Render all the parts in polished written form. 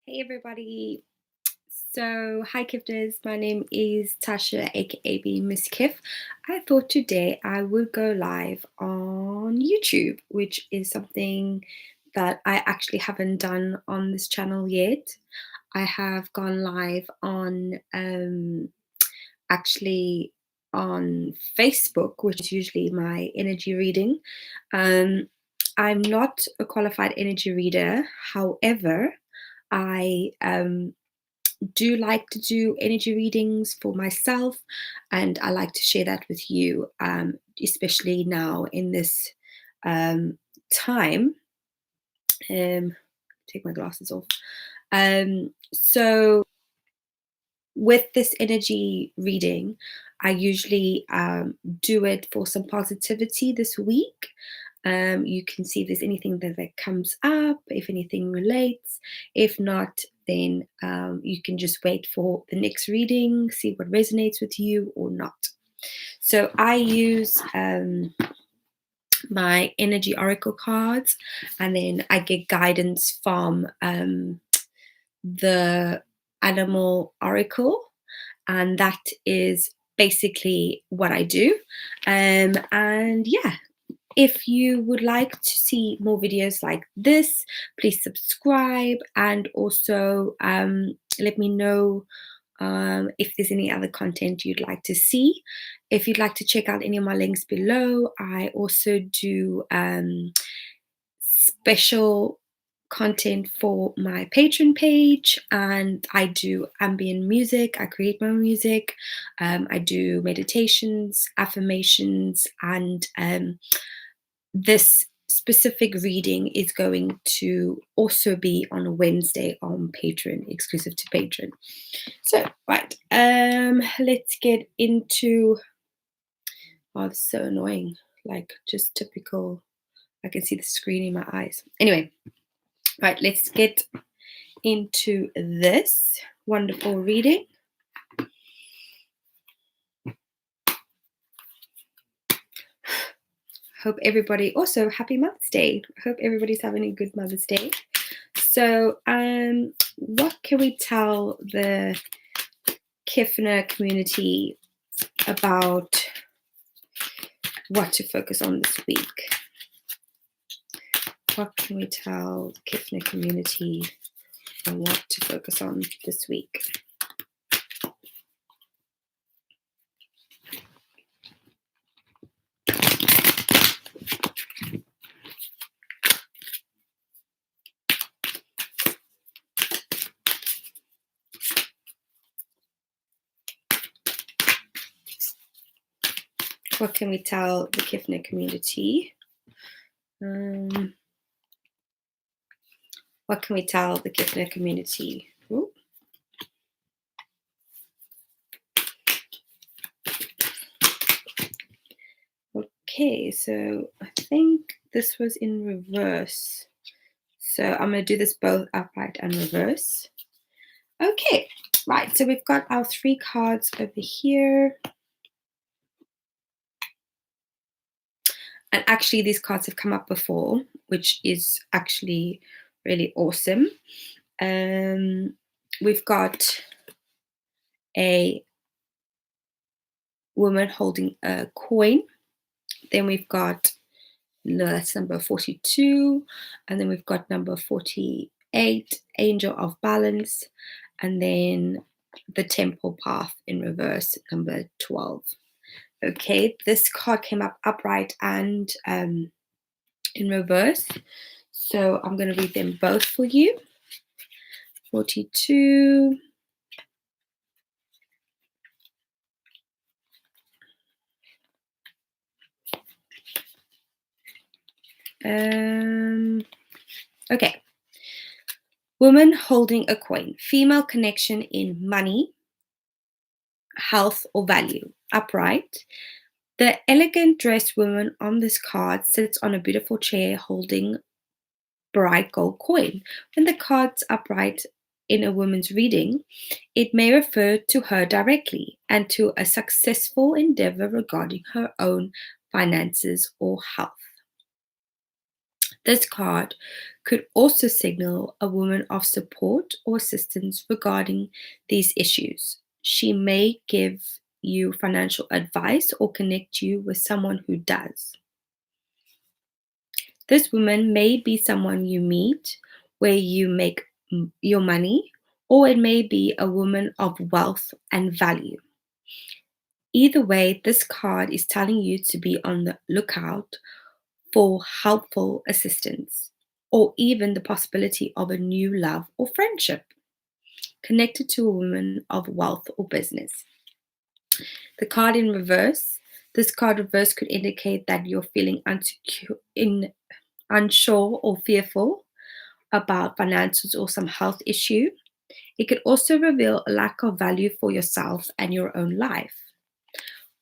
Hey everybody. So, hi Kifters. My name is Tasha, aka Miss Kiff. I thought today I would go live on YouTube, which is something that I actually haven't done on this channel yet. I have gone live on actually on Facebook, which is usually my energy reading. Um, I'm not a qualified energy reader, however, I do like to do energy readings for myself, and I like to share that with you, especially now in this time. Take my glasses off. So, with this energy reading, I usually do it for some positivity this week. You can see if there's anything that comes up, if anything relates. If not, then you can just wait for the next reading, see what resonates with you or not. So I use my energy oracle cards, and then I get guidance from the animal oracle, and that is basically what I do. And yeah, if you would like to see more videos like this, please subscribe, and also let me know if there's any other content you'd like to see. If you'd like to check out any of my links below, I also do special content for my Patreon page, and I do ambient music. I create my own music. I do meditations, affirmations, and this specific reading is going to also be on a Wednesday on Patreon, exclusive to Patreon. So, right, let's get into. Oh, it's so annoying. Like, just typical. I can see the screen in my eyes. Anyway, right, let's get into this wonderful reading. Hope everybody also happy Mother's Day. Hope everybody's having a good Mother's Day. So, what can we tell the Kiffner community about what to focus on this week? What can we tell the Kiffner community on what to focus on this week? What can we tell the Kiffner community? What can we tell the Kiffner community? Ooh. Okay, so I think this was in reverse. So I'm going to do this both upright and reverse. Okay, right, so we've got our 3 cards over here. And actually, these cards have come up before, which is actually really awesome. We've got a woman holding a coin. Then we've got, no, that's number 42. And then we've got number 48, Angel of Balance. And then the Temple Path in reverse, number 12. Okay, this card came up upright and in reverse. So I'm going to read them both for you. 42. Okay. Woman holding a coin. Female connection in money, health, or value. Upright. The elegant dressed woman on this card sits on a beautiful chair holding bright gold coin. When the card's upright in a woman's reading, it may refer to her directly and to a successful endeavor regarding her own finances or health. This card could also signal a woman of support or assistance regarding these issues. She may give you financial advice or connect you with someone who does. This woman may be someone you meet where you make your money, or it may be a woman of wealth and value. Either way, this card is telling you to be on the lookout for helpful assistance, or even the possibility of a new love or friendship connected to a woman of wealth or business. The card in reverse, this card reverse could indicate that you're feeling unsure or fearful about finances or some health issue. It could also reveal a lack of value for yourself and your own life.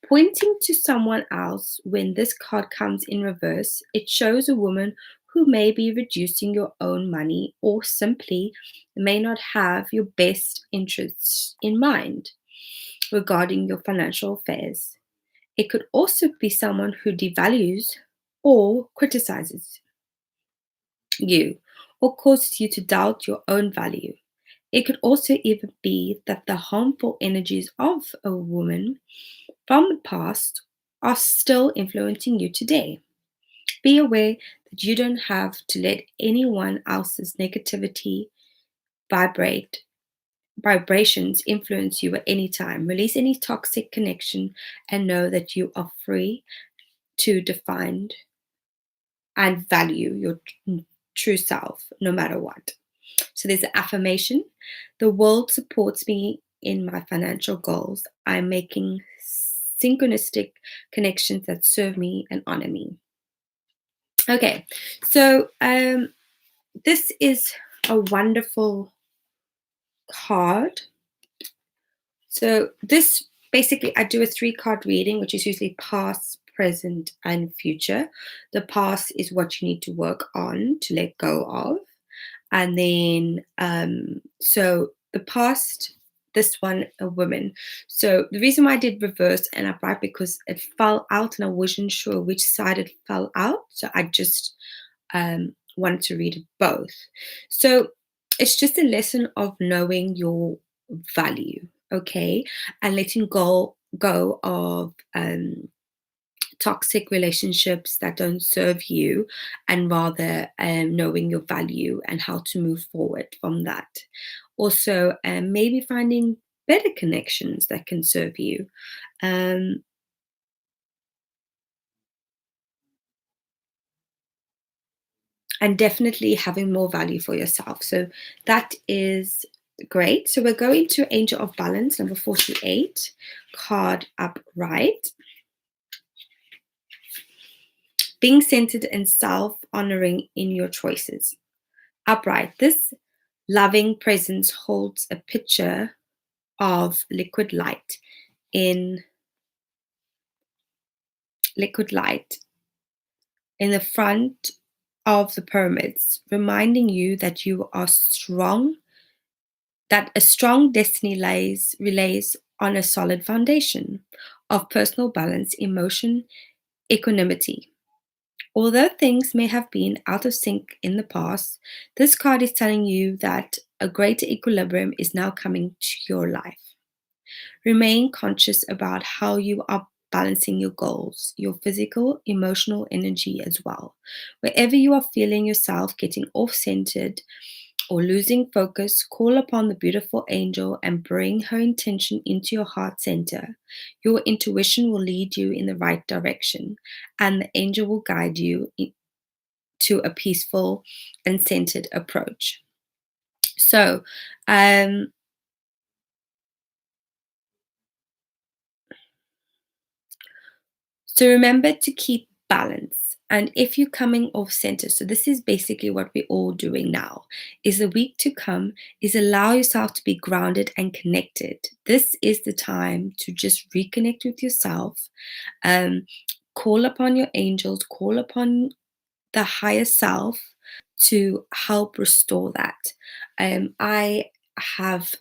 Pointing to someone else when this card comes in reverse, it shows a woman who may be reducing your own money or simply may not have your best interests in mind regarding your financial affairs. It could also be someone who devalues or criticizes you or causes you to doubt your own value. It could also even be that the harmful energies of a woman from the past are still influencing you today. Be aware that you don't have to let anyone else's negativity vibrate vibrations influence you at any time. Release any toxic connection and know that you are free to define and value your true self no matter what. So there's an affirmation. The world supports me in my financial goals. I'm making synchronistic connections that serve me and honor me. Okay, so this is a wonderful card. So this basically, I do a three-card reading, which is usually past, present, and future. The past is what you need to work on to let go of. And then, so the past, this one, a woman. So the reason why I did reverse and upright because it fell out and I wasn't sure which side it fell out. So I just wanted to read it both. So it's just a lesson of knowing your value, okay, and letting go of toxic relationships that don't serve you, and rather knowing your value and how to move forward from that. Also, maybe finding better connections that can serve you. Um, and definitely having more value for yourself. So that is great. So we're going to Angel of Balance, number 48, card upright. Being centered and self honoring in your choices. Upright. This loving presence holds a picture of in liquid light in the front of the pyramids, reminding you that you are strong, that a strong destiny relays on a solid foundation of personal balance, emotion, equanimity. Although things may have been out of sync in the past, this card is telling you that a greater equilibrium is now coming to your life. Remain conscious about how you are balancing your goals, your physical, emotional energy as well. Wherever you are feeling yourself getting off centered or losing focus, call upon the beautiful angel and bring her intention into your heart center. Your intuition will lead you in the right direction, and the angel will guide you to a peaceful and centered approach. So, um, So remember to keep balance. And if you're coming off center, so this is basically what we're all doing now, is the week to come is allow yourself to be grounded and connected. This is the time to just reconnect with yourself, um, call upon your angels, call upon the higher self to help restore that. I have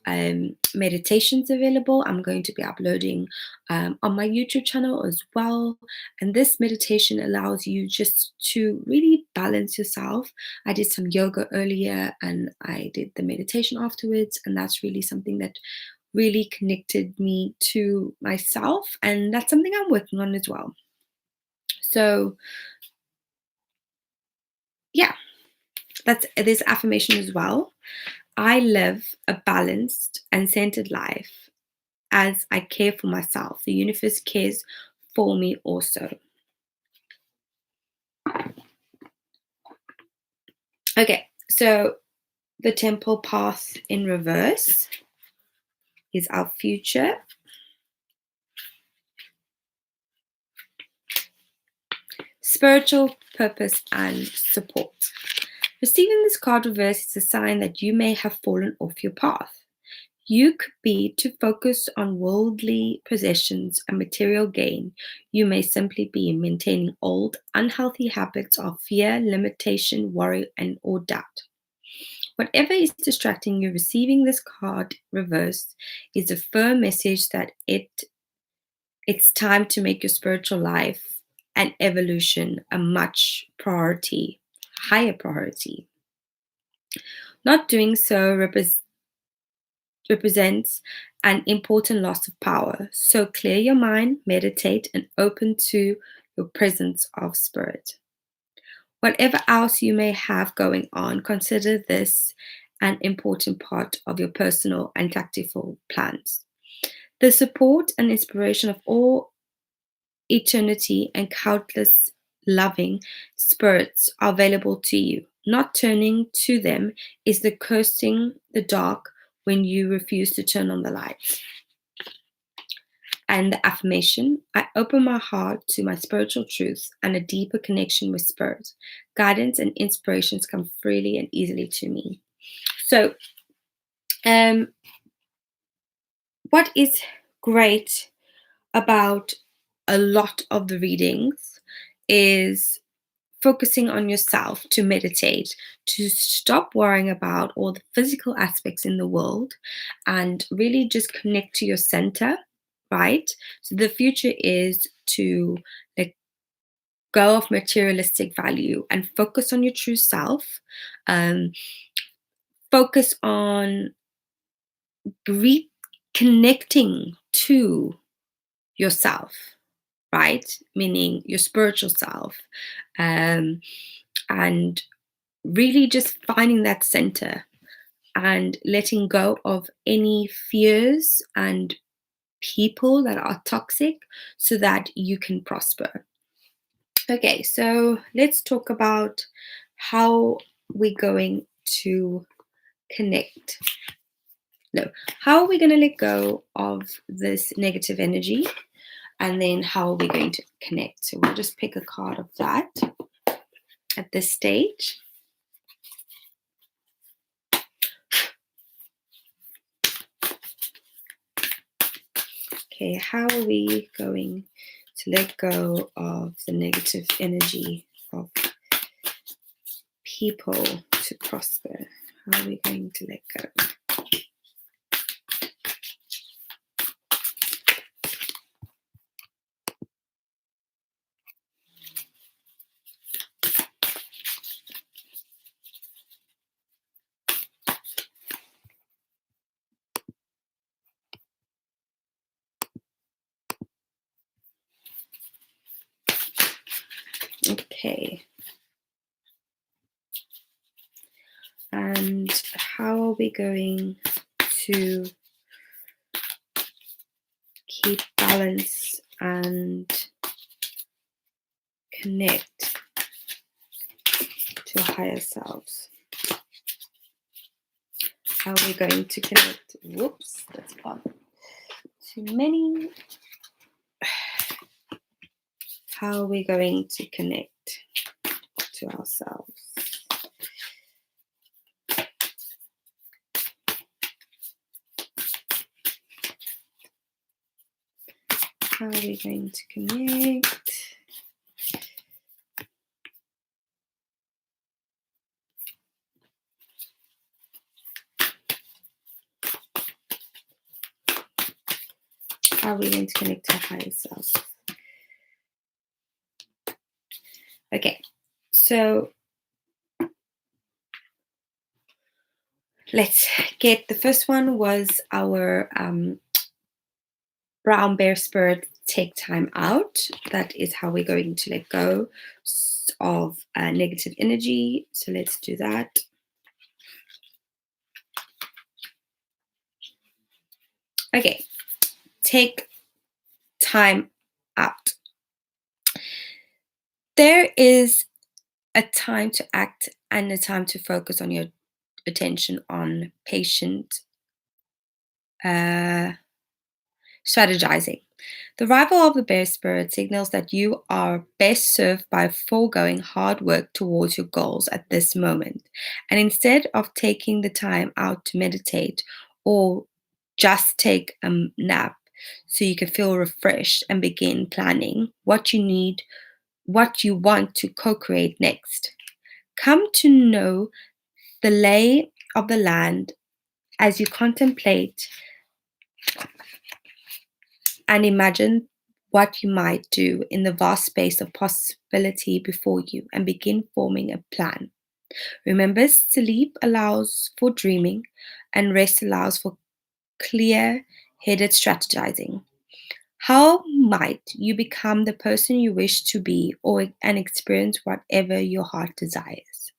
meditations available. I'm going to be uploading on my YouTube channel as well. And this meditation allows you just to really balance yourself. I did some yoga earlier and I did the meditation afterwards. And that's really something that really connected me to myself. And that's something I'm working on as well. So, yeah, that's this affirmation as well. I live a balanced and centered life. As I care for myself, the universe cares for me also. Okay, so the temple path in reverse is our future. Spiritual purpose and support. Receiving this card reverse is a sign that you may have fallen off your path. You could be too focused on worldly possessions and material gain. You may simply be maintaining old, unhealthy habits of fear, limitation, worry, and or doubt. Whatever is distracting you, receiving this card reversed is a firm message that it's time to make your spiritual life and evolution a much priority, higher priority. Not doing so represents an important loss of power. So clear your mind, meditate, and open to your presence of spirit. Whatever else you may have going on, consider this an important part of your personal and tactical plans. The support and inspiration of all eternity and countless loving spirits are available to you. Not turning to them is the cursing the dark when you refuse to turn on the light. And the affirmation, I open my heart to my spiritual truth and a deeper connection with spirit. Guidance and inspirations come freely and easily to me. So, what is great about a lot of the readings is focusing on yourself, to meditate, to stop worrying about all the physical aspects in the world and really just connect to your center, right? So the future is to let go of materialistic value and focus on your true self. Um, Focus on reconnecting to yourself, right? Meaning your spiritual self. And really just finding that center and letting go of any fears and people that are toxic so that you can prosper. Okay, so let's talk about how we're going to connect. No, how are we going to let go of this negative energy? And then how are we going to connect? So we'll just pick a card of that at this stage. Okay, how are we going to let go of the negative energy of people to prosper? How are we going to let go? Okay. And how are we going to keep balance and connect to our higher selves? How are we going to connect? Whoops, that's one too many. How are we going to connect to ourselves? How are we going to connect? how we're going to connect to our higher self. Okay, so let's get, the first one was our brown bear spirit, take time out. That is how we're going to let go of negative energy. So let's do that. Okay, take time out. There is a time to act and a time to focus on your attention on patient strategizing. The arrival of the bear spirit signals that you are best served by foregoing hard work towards your goals at this moment. And instead of taking the time out to meditate or just take a nap so you can feel refreshed and begin planning what you need, what you want to co create next. Come to know the lay of the land as you contemplate and imagine what you might do in the vast space of possibility before you and begin forming a plan. Remember, sleep allows for dreaming and rest allows for clear headed strategizing. How might you become the person you wish to be or and experience whatever your heart desires?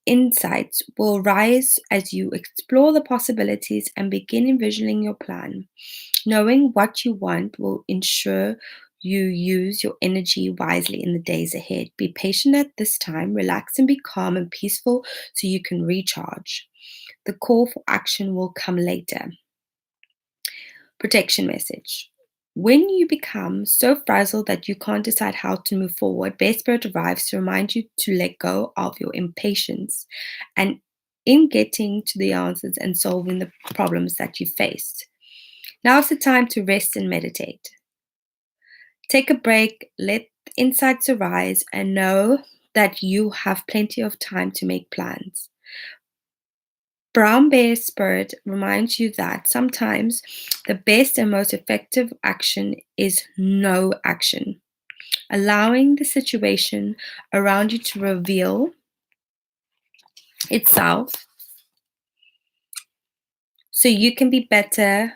Insights will rise as you explore the possibilities and begin envisioning your plan. Knowing what you want will ensure you use your energy wisely in the days ahead. Be patient at this time, relax and be calm and peaceful so you can recharge. The call for action will come later. Protection message. When you become so frazzled that you can't decide how to move forward, Bear Spirit arrives to remind you to let go of your impatience and in getting to the answers and solving the problems that you face. Now's the time to rest and meditate. Take a break, let insights arise, and know that you have plenty of time to make plans. Brown Bear Spirit reminds you that sometimes the best and most effective action is no action, allowing the situation around you to reveal itself so you can be better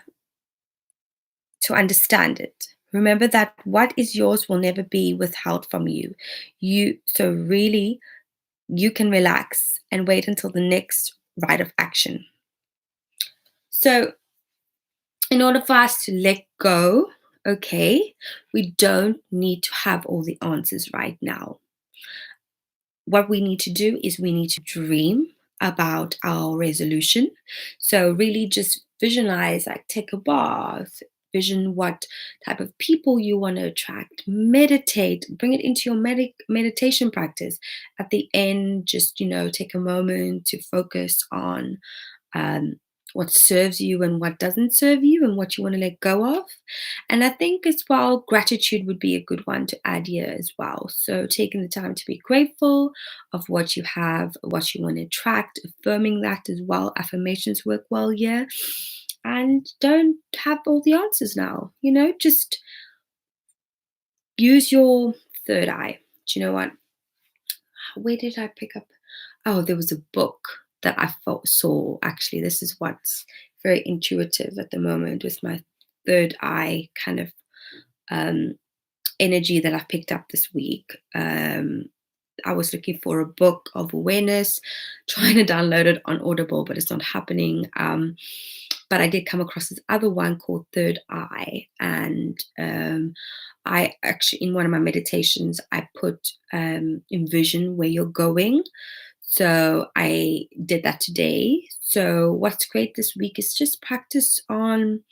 to understand it. Remember that what is yours will never be withheld from you. So really you can relax and wait until the next rite of action. So in order for us to let go, okay, we don't need to have all the answers right now. What we need to do is we need to dream about our resolution. So really just visualize, like take a bath, vision what type of people you want to attract, meditate, bring it into your meditation practice. At the end, just, take a moment to focus on what serves you and what doesn't serve you and what you want to let go of. And I think as well, gratitude would be a good one to add here as well. So taking the time to be grateful of what you have, what you want to attract, affirming that as well. Affirmations work well here. And don't have all the answers now, just use your third eye. Do you know what? Where did I pick up? Oh, there was a book that I saw. Actually, this is what's very intuitive at the moment with my third eye kind of energy that I've picked up this week. I was looking for a book of awareness, trying to download it on Audible, but it's not happening. But I did come across this other one called Third Eye. And I actually, in one of my meditations, I put envision where you're going. So I did that today. So what's great this week is just practice on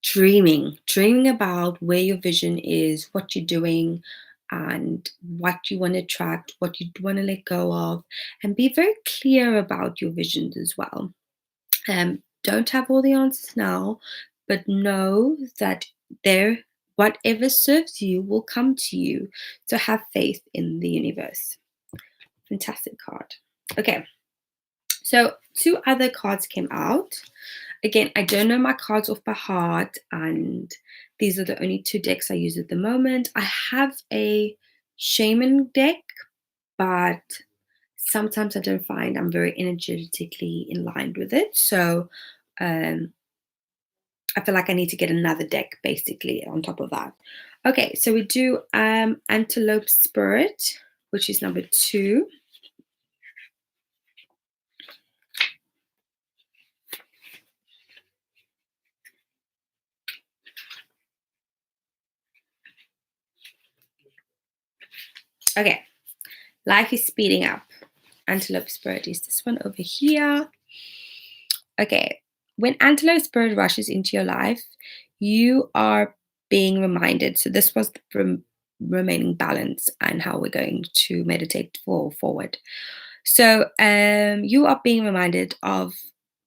dreaming about where your vision is, what you're doing, and what you want to attract, what you want to let go of, and be very clear about your visions as well. Don't have all the answers now, but know that whatever serves you will come to you. So have faith in the universe. Fantastic card. Okay. So 2 other cards came out. Again, I don't know my cards off by heart, and these are the only two decks I use at the moment. I have a shaman deck, but sometimes I don't find I'm very energetically in line with it. So um, I feel like I need to get another deck basically on top of that. Okay, so we do Antelope Spirit, which is number 2. Okay, life is speeding up. Antelope Spirit is this one over here. Okay, when Antelope Spirit rushes into your life, you are being reminded. So this was the remaining balance and how we're going to meditate forward. So you are being reminded of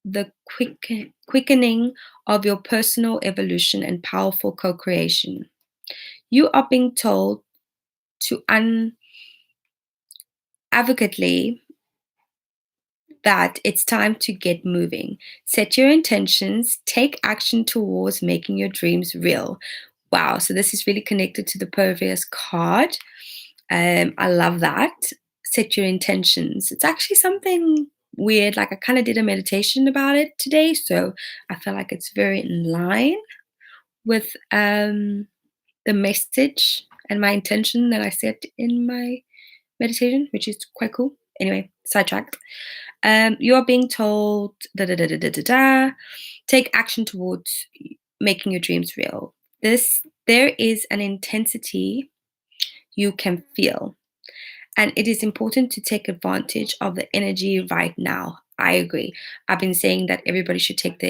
the quickening of your personal evolution and powerful co-creation. You are being told to unadvocately that it's time to get moving. Set your intentions, take action towards making your dreams real. Wow, so this is really connected to the previous card. I love that. Set your intentions. It's actually something weird. Like I kind of did a meditation about it today, so I feel like it's very in line with the message and my intention that I set in my meditation, which is quite cool. Anyway, sidetracked. You are being told da da da da da da da. Take action towards making your dreams real. There is an intensity you can feel, and it is important to take advantage of the energy right now. I agree. I've been saying that everybody should take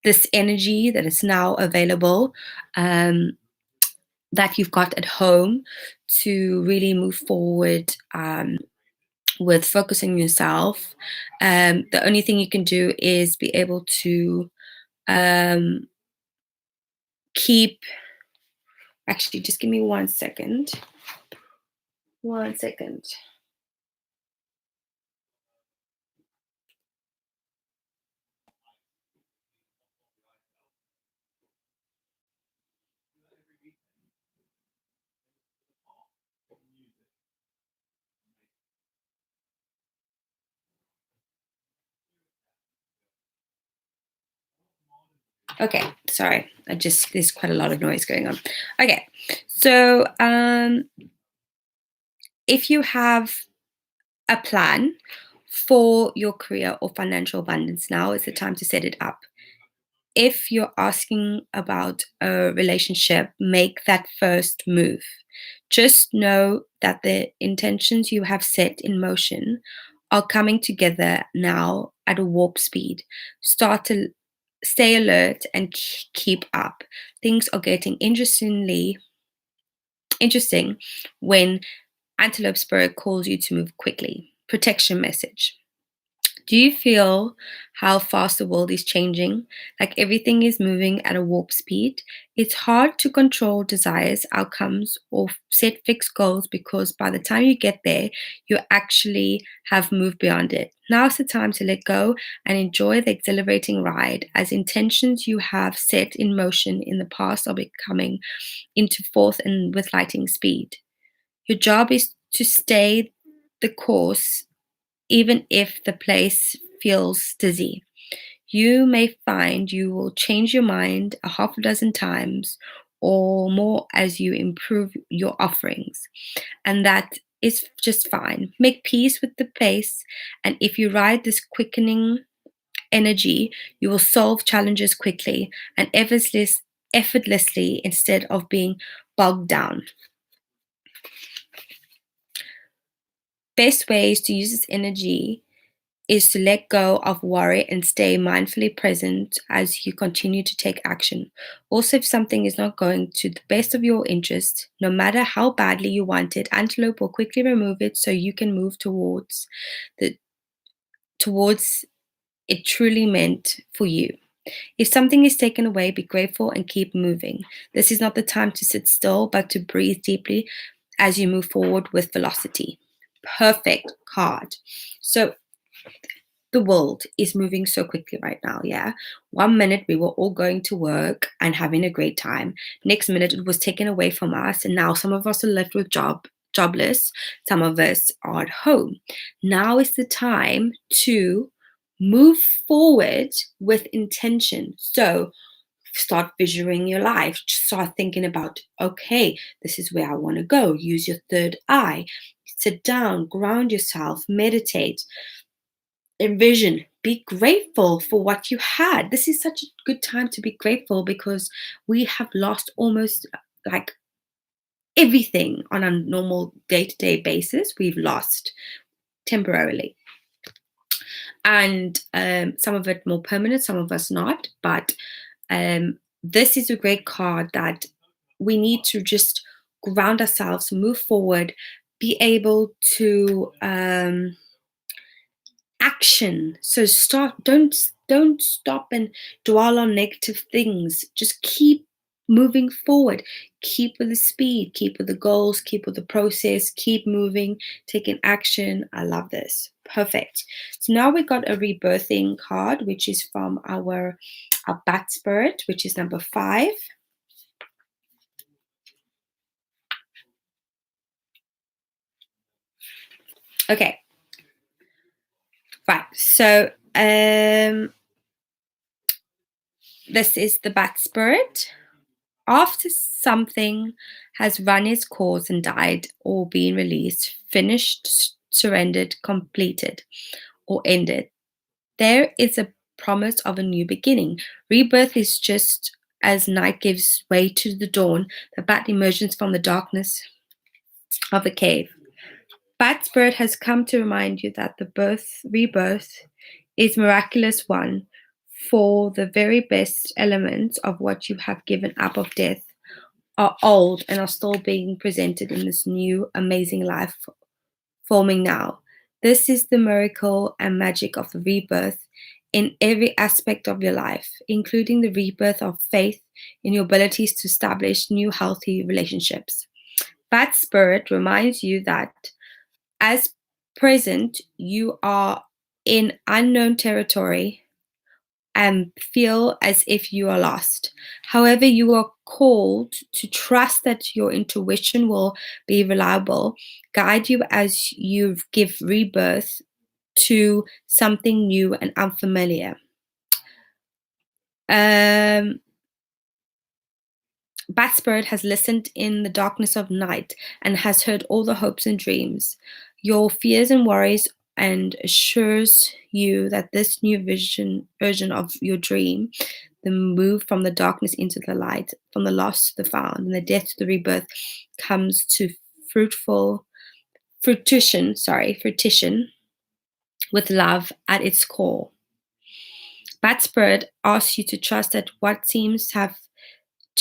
this energy that is now available, that you've got at home, to really move forward with focusing yourself. The only thing you can do is be able to um, keep. Actually, just give me 1 second. 1 second. Okay, sorry. There's quite a lot of noise going on. Okay, so if you have a plan for your career or financial abundance, now is the time to set it up. If you're asking about a relationship, make that first move. Just know that the intentions you have set in motion are coming together now at a warp speed. Start to stay alert and keep up. Things are getting interesting when Antelope Spirit calls you to move quickly. Protection message. Do you feel how fast the world is changing? Like everything is moving at a warp speed. It's hard to control desires, outcomes, or set fixed goals because by the time you get there, you actually have moved beyond it. Now's the time to let go and enjoy the exhilarating ride as intentions you have set in motion in the past are becoming into forth and with lightning speed. Your job is to stay the course even if the place feels dizzy. You may find you will change your mind a half a dozen times or more as you improve your offerings, and that is just fine. Make peace with the pace, and if you ride this quickening energy, you will solve challenges quickly and effortlessly instead of being bogged down. Best ways to use this energy is to let go of worry and stay mindfully present as you continue to take action. Also, if something is not going to the best of your interest, no matter how badly you want it, Antelope will quickly remove it so you can move the towards it truly meant for you. If something is taken away, be grateful and keep moving. This is not the time to sit still, but to breathe deeply as you move forward with velocity. Perfect card. So the world is moving so quickly right now. Yeah. One minute we were all going to work and having a great time. Next minute it was taken away from us. And now some of us are left with jobless. Some of us are at home. Now is the time to move forward with intention. So start visualizing your life. Start thinking about, okay, this is where I want to go. Use your third eye. Sit down, ground yourself, meditate, envision, be grateful for what you had. This is such a good time to be grateful because we have lost almost like everything on a normal day-to-day basis. We've lost temporarily. And some of it more permanent, some of us not. But this is a great card that we need to just ground ourselves, move forward, be able to action. So start, don't stop and dwell on negative things. Just keep moving forward. Keep with the speed, keep with the goals, keep with the process, keep moving, taking action. I love this. Perfect. So now we got a rebirthing card, which is from our bat spirit, which is number 5. Okay. Right. So this is the bat spirit. After something has run its course and died or been released, finished, surrendered, completed, or ended, there is a promise of a new beginning. Rebirth is just as night gives way to the dawn, the bat emerges from the darkness of the cave. Bat Spirit has come to remind you that the rebirth is miraculous one, for the very best elements of what you have given up of death are old and are still being presented in this new amazing life forming now. This is the miracle and magic of the rebirth in every aspect of your life, including the rebirth of faith in your abilities to establish new healthy relationships. Bat Spirit reminds you that as present, you are in unknown territory and feel as if you are lost. However, you are called to trust that your intuition will be reliable, guide you as you give rebirth to something new and unfamiliar. Um, Bat Spirit has listened in the darkness of night and has heard all the hopes and dreams, your fears and worries, and assures you that this new version of your dream, the move from the darkness into the light, from the lost to the found, and the death to the rebirth, comes to fruition with love at its core. Bat Spirit asks you to trust that what seems to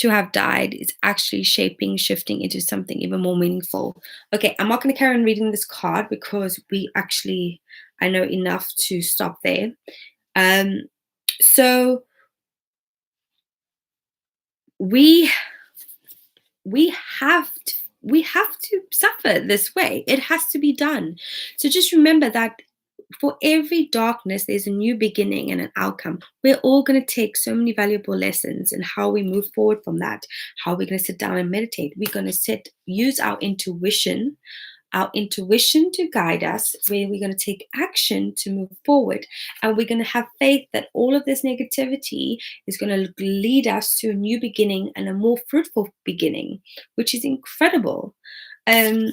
have died is actually shifting into something even more meaningful. Okay, I'm not going to carry on reading this card because I know enough to stop there. So we have to suffer this way. It has to be done. So just remember that for every darkness, there's a new beginning and an outcome. We're all going to take so many valuable lessons and how we move forward from that. How we're going to sit down and meditate. We're going to use our intuition to guide us, where we're going to take action to move forward. And we're going to have faith that all of this negativity is going to lead us to a new beginning and a more fruitful beginning, which is incredible. I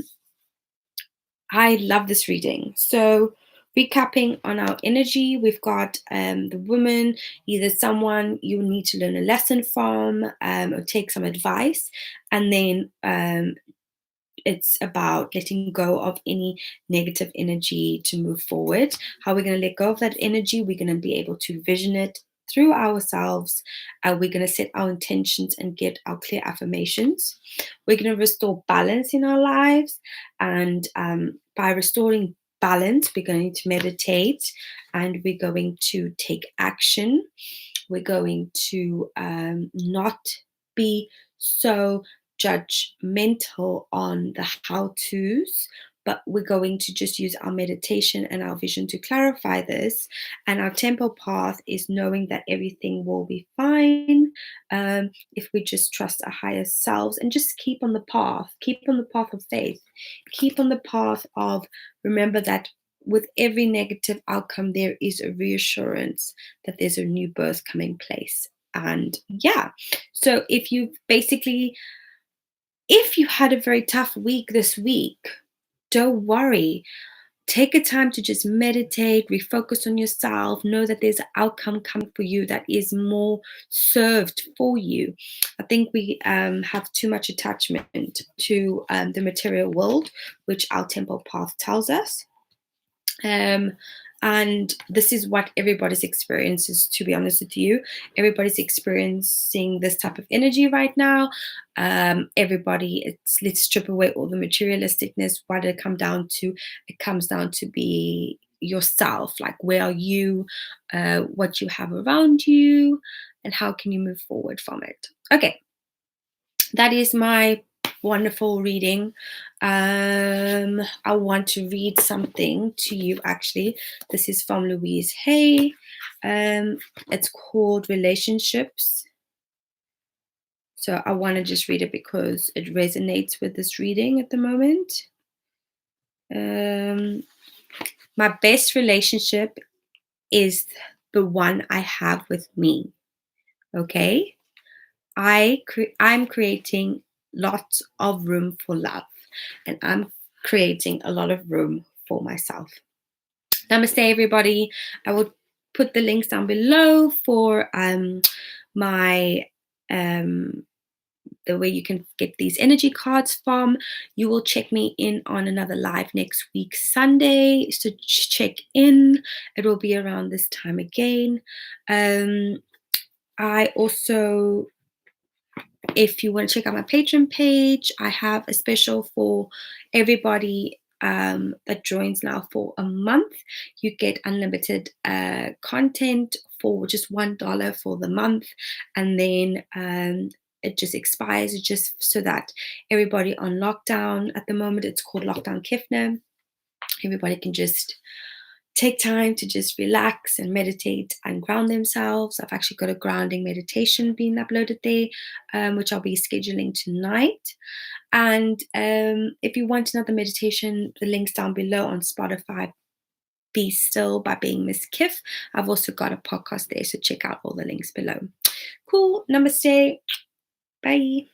love this reading. So, recapping on our energy, we've got the woman, either someone you need to learn a lesson from or take some advice, and then it's about letting go of any negative energy to move forward. How we're going to let go of that energy, we're going to be able to vision it through ourselves. We're going to set our intentions and get our clear affirmations. We're going to restore balance in our lives. And by restoring balance, we're going to meditate and we're going to take action. We're going to not be so judgmental on the how-tos, but we're going to just use our meditation and our vision to clarify this. And our tempo path is knowing that everything will be fine, if we just trust our higher selves and just keep on the path of faith, keep on the path of remember that with every negative outcome, there is a reassurance that there's a new birth coming place. And yeah, so if you had a very tough week this week, don't worry. Take a time to just meditate, refocus on yourself, know that there's an outcome coming for you that is more served for you. I think we have too much attachment to the material world, which our temple path tells us. Um, and this is what everybody's experiences, to be honest with you. Everybody's experiencing this type of energy right now. Let's strip away all the materialisticness. What did it come down to? It comes down to be yourself. Like, where are you? What you have around you? And how can you move forward from it? Okay, that is my wonderful reading. I want to read something to you actually. This is from Louise Hay. It's called Relationships. So I want to just read it because it resonates with this reading at the moment. My best relationship is the one I have with me. Okay? I'm creating lots of room for love, and I'm creating a lot of room for myself. Namaste, everybody. I will put the links down below for my the way you can get these energy cards from. You will check me in on another live next week, Sunday. So check in. It will be around this time again. I also, if you want to check out my Patreon page, I have a special for everybody that joins now for a month. You get unlimited content for just $1 for the month, and then it just expires just so that everybody on lockdown at the moment, it's called Lockdown Kiff now. Everybody can just take time to just relax and meditate and ground themselves. I've actually got a grounding meditation being uploaded there, which I'll be scheduling tonight. And if you want another meditation, the link's down below on Spotify. Be Still by being Miss Kiff. I've also got a podcast there, so check out all the links below. Cool. Namaste. Bye.